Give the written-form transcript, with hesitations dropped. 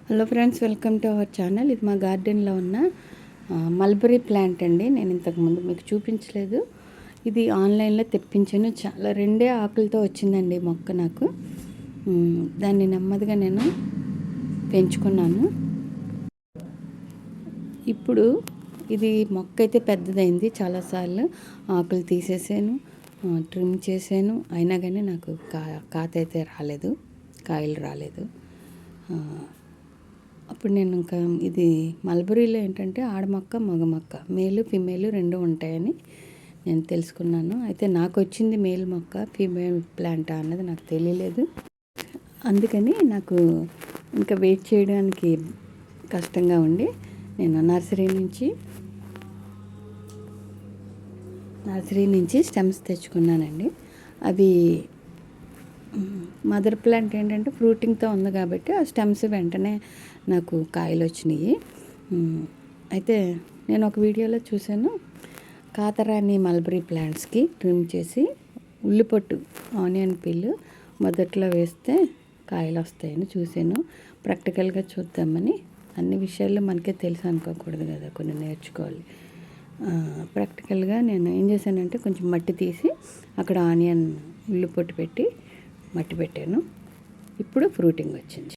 Hello friends, welcome to our channel. ఇది మా గార్డెన్లో ఉన్న మల్బరీ ప్లాంట్ అండి. నేను ఇంతకుముందు మీకు చూపించలేదు. ఇది ఆన్లైన్లో తెప్పించాను. చాలా 2 ఆకులతో వచ్చిందండి మొక్క నాకు. దాన్ని నెమ్మదిగా నేను పెంచుకున్నాను. ఇప్పుడు ఇది మొక్క అయితే పెద్దదైంది. చాలాసార్లు ఆకులు తీసేసాను, ట్రిమ్ చేశాను. అయినా కానీ నాకు కాత అయితే రాలేదు, కాయలు రాలేదు. అప్పుడు నేను ఇంకా ఇది మల్బరీలో ఏంటంటే ఆడమొక్క మగ మొక్క, మేలు ఫిమేలు 2 ఉంటాయని నేను తెలుసుకున్నాను. అయితే నాకు వచ్చింది మేల్ మొక్క, ఫీమేల్ ప్లాంట్ అన్నది నాకు తెలియలేదు. అందుకని నాకు ఇంకా వెయిట్ చేయడానికి కష్టంగా ఉండి నేను నర్సరీ నుంచి స్టెమ్స్ తెచ్చుకున్నానండి. అవి మదర్ ప్లాంట్ ఏంటంటే ఫ్రూటింగ్తో ఉంది కాబట్టి ఆ స్టెమ్స్ వెంటనే నాకు కాయలు వచ్చినాయి. అయితే నేను ఒక వీడియోలో చూశాను, కాతరాని మల్బరీ ప్లాంట్స్కి ట్రిమ్ చేసి ఉల్లిపొట్టు ఆనియన్ పిల్ మొదట్లో వేస్తే కాయలు వస్తాయని చూశాను. ప్రాక్టికల్గా చూద్దామని. అన్ని విషయాలు మనకే తెలుసు అనుకోకూడదు కదా, కొన్ని నేర్చుకోవాలి. ప్రాక్టికల్గా నేను ఏం చేశానంటే కొంచెం మట్టి తీసి అక్కడ ఆనియన్ ఉల్లిపొట్టు పెట్టి మట్టి పెట్టాను. ఇప్పుడు ఫ్రూటింగ్ వచ్చింది.